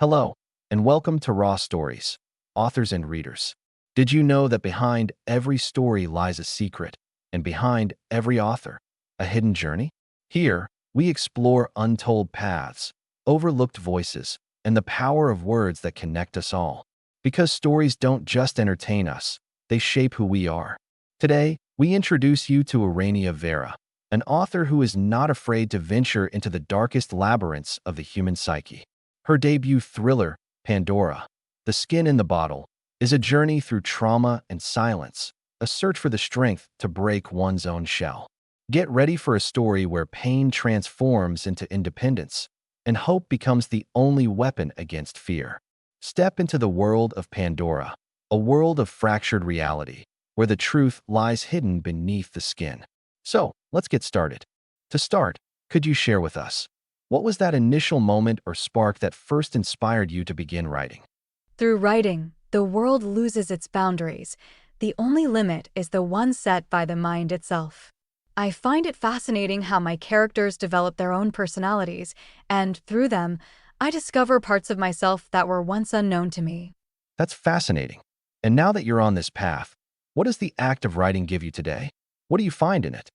Hello, and welcome to Raw Stories, authors and readers. Did you know that behind every story lies a secret, and behind every author, a hidden journey? Here, we explore untold paths, overlooked voices, and the power of words that connect us all. Because stories don't just entertain us, they shape who we are. Today, we introduce you to Ourania Vera, an author who is not afraid to venture into the darkest labyrinths of the human psyche. Her debut thriller, Pandora, The Skin in the Bottle, is a journey through trauma and silence, a search for the strength to break one's own shell. Get ready for a story where pain transforms into independence, and hope becomes the only weapon against fear. Step into the world of Pandora, a world of fractured reality, where the truth lies hidden beneath the skin. So, let's get started. To start, could you share with us, what was that initial moment or spark that first inspired you to begin writing? Through writing, the world loses its boundaries. The only limit is the one set by the mind itself. I find it fascinating how my characters develop their own personalities, and through them, I discover parts of myself that were once unknown to me. That's fascinating. And now that you're on this path, what does the act of writing give you today? What do you find in it?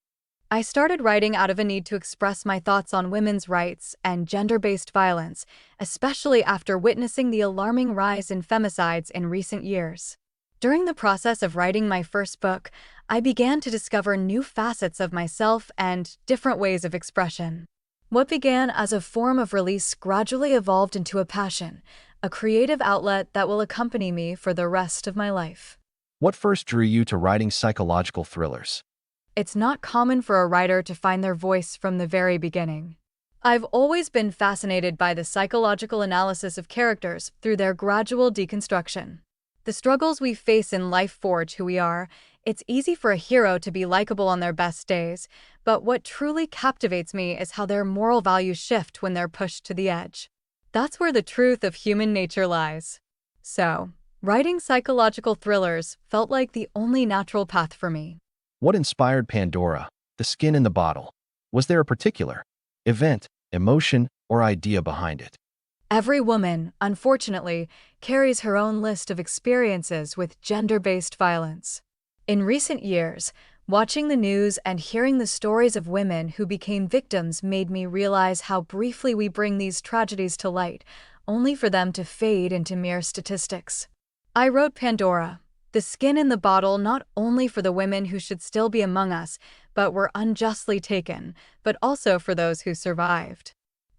I started writing out of a need to express my thoughts on women's rights and gender-based violence, especially after witnessing the alarming rise in femicides in recent years. During the process of writing my first book, I began to discover new facets of myself and different ways of expression. What began as a form of release gradually evolved into a passion, a creative outlet that will accompany me for the rest of my life. What first drew you to writing psychological thrillers? It's not common for a writer to find their voice from the very beginning. I've always been fascinated by the psychological analysis of characters through their gradual deconstruction. The struggles we face in life forge who we are. It's easy for a hero to be likable on their best days, but what truly captivates me is how their moral values shift when they're pushed to the edge. That's where the truth of human nature lies. So, writing psychological thrillers felt like the only natural path for me. What inspired Pandora, The Skin in the Bottle? Was there a particular event, emotion, or idea behind it? Every woman, unfortunately, carries her own list of experiences with gender-based violence. In recent years, watching the news and hearing the stories of women who became victims made me realize how briefly we bring these tragedies to light, only for them to fade into mere statistics. I wrote Pandora, The Skin in the Bottle, not only for the women who should still be among us, but were unjustly taken, but also for those who survived.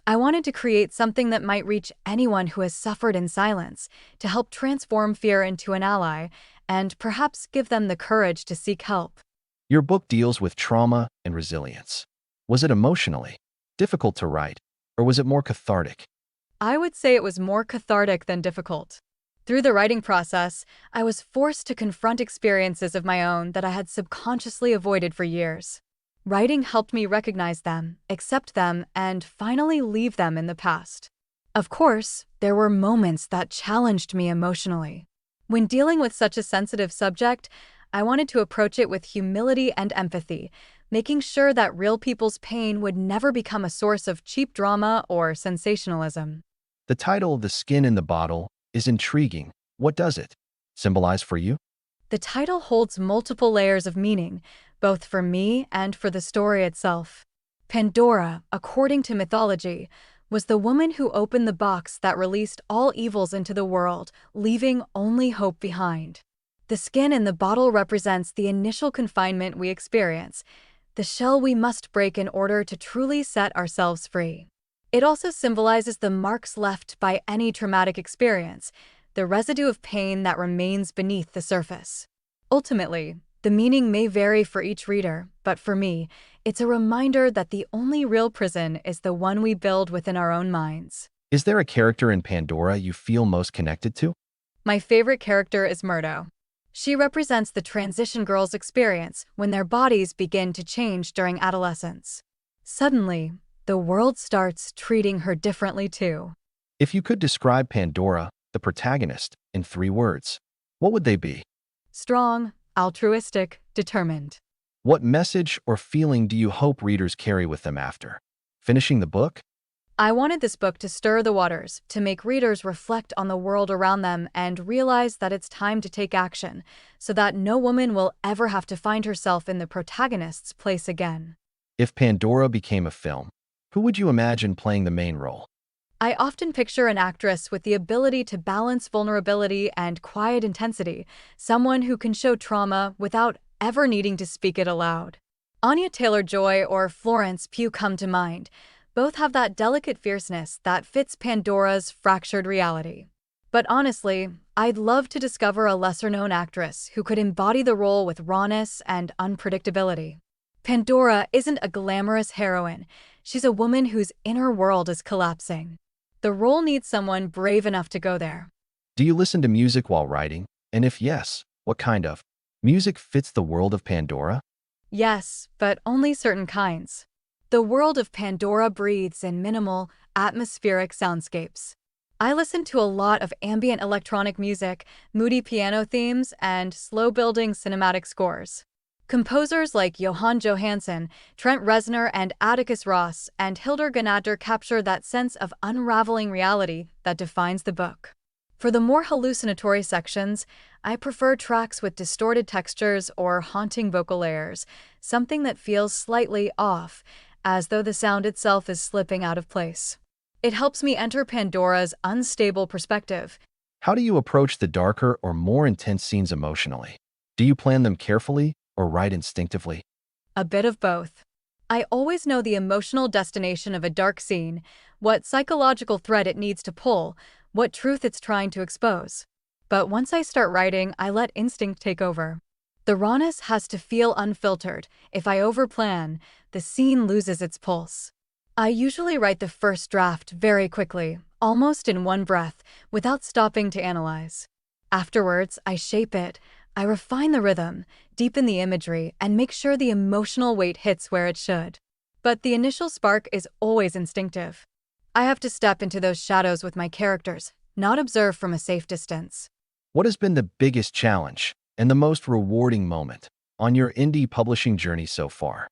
I wanted to create something that might reach anyone who has suffered in silence, to help transform fear into an ally, and perhaps give them the courage to seek help. Your book deals with trauma and resilience. Was it emotionally difficult to write, or was it more cathartic? I would say it was more cathartic than difficult. Through the writing process, I was forced to confront experiences of my own that I had subconsciously avoided for years. Writing helped me recognize them, accept them, and finally leave them in the past. Of course, there were moments that challenged me emotionally. When dealing with such a sensitive subject, I wanted to approach it with humility and empathy, making sure that real people's pain would never become a source of cheap drama or sensationalism. The title, The Skin in the Bottle, is intriguing. What does it symbolize for you? The title holds multiple layers of meaning, both for me and for the story itself. Pandora, according to mythology, was the woman who opened the box that released all evils into the world, leaving only hope behind. The skin in the bottle represents the initial confinement we experience, the shell we must break in order to truly set ourselves free. It also symbolizes the marks left by any traumatic experience, the residue of pain that remains beneath the surface. Ultimately, the meaning may vary for each reader, but for me, it's a reminder that the only real prison is the one we build within our own minds. Is there a character in Pandora you feel most connected to? My favorite character is Murdo. She represents the transition girl's experience when their bodies begin to change during adolescence. Suddenly, the world starts treating her differently too. If you could describe Pandora, the protagonist, in 3 words, what would they be? Strong, altruistic, determined. What message or feeling do you hope readers carry with them after finishing the book? I wanted this book to stir the waters, to make readers reflect on the world around them and realize that it's time to take action, so that no woman will ever have to find herself in the protagonist's place again. If Pandora became a film, who would you imagine playing the main role? I often picture an actress with the ability to balance vulnerability and quiet intensity, someone who can show trauma without ever needing to speak it aloud. Anya Taylor-Joy or Florence Pugh come to mind. Both have that delicate fierceness that fits Pandora's fractured reality. But honestly, I'd love to discover a lesser-known actress who could embody the role with rawness and unpredictability. Pandora isn't a glamorous heroine. She's a woman whose inner world is collapsing. The role needs someone brave enough to go there. Do you listen to music while writing? And if yes, what kind of music fits the world of Pandora? Yes, but only certain kinds. The world of Pandora breathes in minimal, atmospheric soundscapes. I listen to a lot of ambient electronic music, moody piano themes, and slow-building cinematic scores. Composers like Johann Johansson, Trent Reznor, and Atticus Ross, and Hildur Guðnadóttir capture that sense of unraveling reality that defines the book. For the more hallucinatory sections, I prefer tracks with distorted textures or haunting vocal layers, something that feels slightly off, as though the sound itself is slipping out of place. It helps me enter Pandora's unstable perspective. How do you approach the darker or more intense scenes emotionally? Do you plan them carefully or write instinctively? A bit of both. I always know the emotional destination of a dark scene, what psychological thread it needs to pull, what truth it's trying to expose. But once I start writing, I let instinct take over. The rawness has to feel unfiltered. If I overplan, the scene loses its pulse. I usually write the first draft very quickly, almost in one breath, without stopping to analyze. Afterwards, I shape it. I refine the rhythm, deepen the imagery, and make sure the emotional weight hits where it should. But the initial spark is always instinctive. I have to step into those shadows with my characters, not observe from a safe distance. What has been the biggest challenge and the most rewarding moment on your indie publishing journey so far?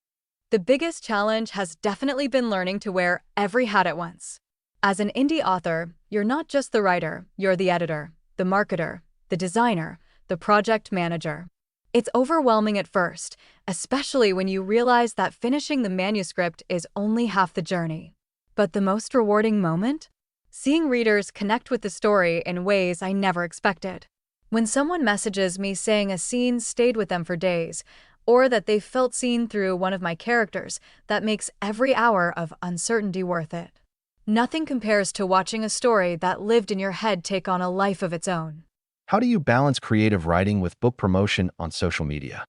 The biggest challenge has definitely been learning to wear every hat at once. As an indie author, you're not just the writer, you're the editor, the marketer, the designer, the project manager. It's overwhelming at first, especially when you realize that finishing the manuscript is only half the journey. But the most rewarding moment? Seeing readers connect with the story in ways I never expected. When someone messages me saying a scene stayed with them for days, or that they felt seen through one of my characters, that makes every hour of uncertainty worth it. Nothing compares to watching a story that lived in your head take on a life of its own. How do you balance creative writing with book promotion on social media?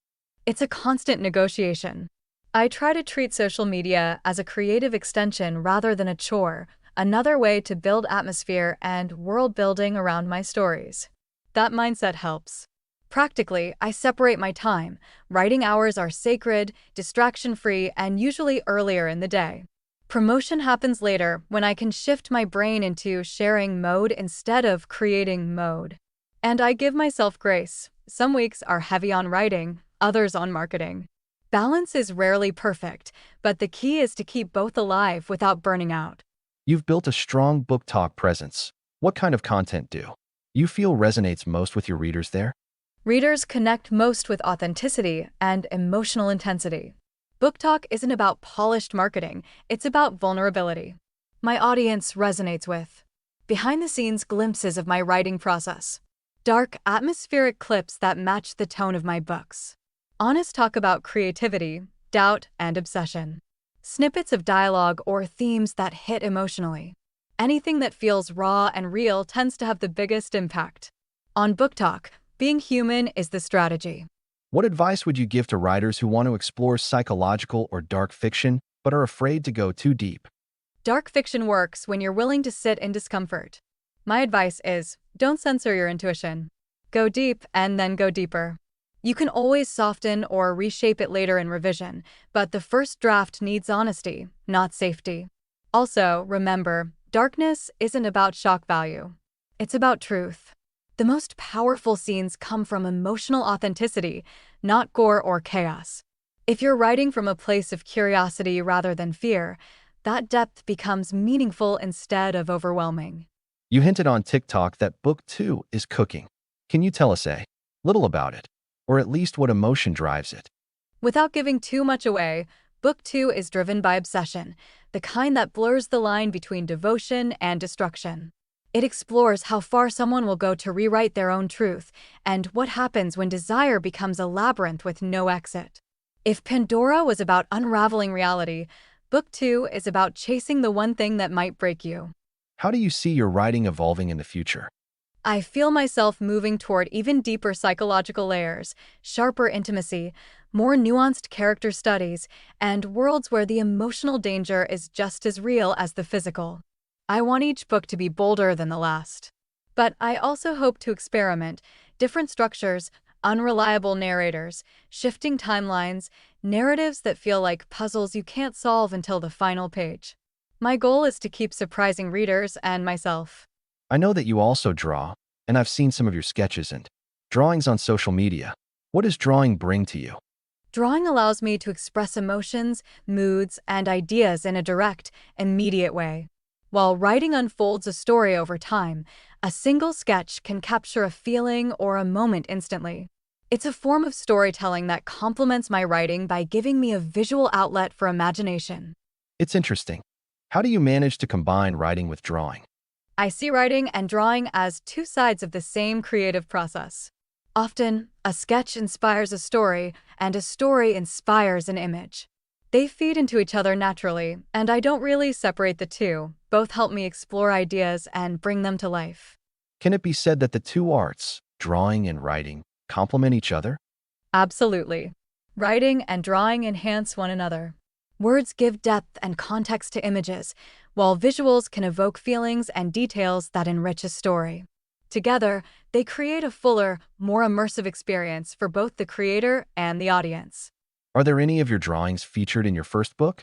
It's a constant negotiation. I try to treat social media as a creative extension rather than a chore, another way to build atmosphere and world building around my stories. That mindset helps. Practically, I separate my time. Writing hours are sacred, distraction-free, and usually earlier in the day. Promotion happens later when I can shift my brain into sharing mode instead of creating mode. And I give myself grace. Some weeks are heavy on writing, others on marketing. Balance is rarely perfect, but the key is to keep both alive without burning out. You've built a strong book talk presence. What kind of content do you feel resonates most with your readers there? Readers connect most with authenticity and emotional intensity. Book talk isn't about polished marketing, it's about vulnerability. My audience resonates with behind-the-scenes glimpses of my writing process, dark, atmospheric clips that match the tone of my books, honest talk about creativity, doubt, and obsession, snippets of dialogue or themes that hit emotionally. Anything that feels raw and real tends to have the biggest impact. On Book Talk, being human is the strategy. What advice would you give to writers who want to explore psychological or dark fiction but are afraid to go too deep? Dark fiction works when you're willing to sit in discomfort. My advice is, don't censor your intuition. Go deep and then go deeper. You can always soften or reshape it later in revision, but the first draft needs honesty, not safety. Also, remember, darkness isn't about shock value. It's about truth. The most powerful scenes come from emotional authenticity, not gore or chaos. If you're writing from a place of curiosity rather than fear, that depth becomes meaningful instead of overwhelming. You hinted on TikTok that book 2 is cooking. Can you tell us a little about it? Or at least what emotion drives it? Without giving too much away, Book 2 is driven by obsession, the kind that blurs the line between devotion and destruction. It explores how far someone will go to rewrite their own truth and what happens when desire becomes a labyrinth with no exit. If Pandora was about unraveling reality, Book 2 is about chasing the one thing that might break you. How do you see your writing evolving in the future? I feel myself moving toward even deeper psychological layers, sharper intimacy, more nuanced character studies, and worlds where the emotional danger is just as real as the physical. I want each book to be bolder than the last. But I also hope to experiment, different structures, unreliable narrators, shifting timelines, narratives that feel like puzzles you can't solve until the final page. My goal is to keep surprising readers and myself. I know that you also draw, and I've seen some of your sketches and drawings on social media. What does drawing bring to you? Drawing allows me to express emotions, moods, and ideas in a direct, immediate way. While writing unfolds a story over time, a single sketch can capture a feeling or a moment instantly. It's a form of storytelling that complements my writing by giving me a visual outlet for imagination. It's interesting. How do you manage to combine writing with drawing? I see writing and drawing as two sides of the same creative process. Often, a sketch inspires a story, and a story inspires an image. They feed into each other naturally, and I don't really separate the two. Both help me explore ideas and bring them to life. Can it be said that the two arts, drawing and writing, complement each other? Absolutely. Writing and drawing enhance one another. Words give depth and context to images, while visuals can evoke feelings and details that enrich a story. Together, they create a fuller, more immersive experience for both the creator and the audience. Are there any of your drawings featured in your first book?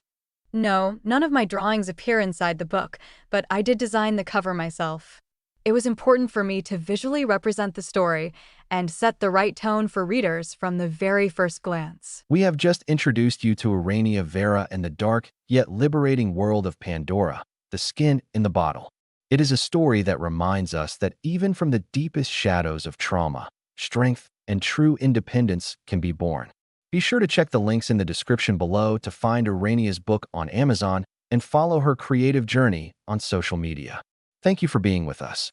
No, none of my drawings appear inside the book, but I did design the cover myself. It was important for me to visually represent the story and set the right tone for readers from the very first glance. We have just introduced you to Ourania Vera and the dark, yet liberating world of Pandora, the skin in the bottle. It is a story that reminds us that even from the deepest shadows of trauma, strength and true independence can be born. Be sure to check the links in the description below to find Ourania's book on Amazon and follow her creative journey on social media. Thank you for being with us.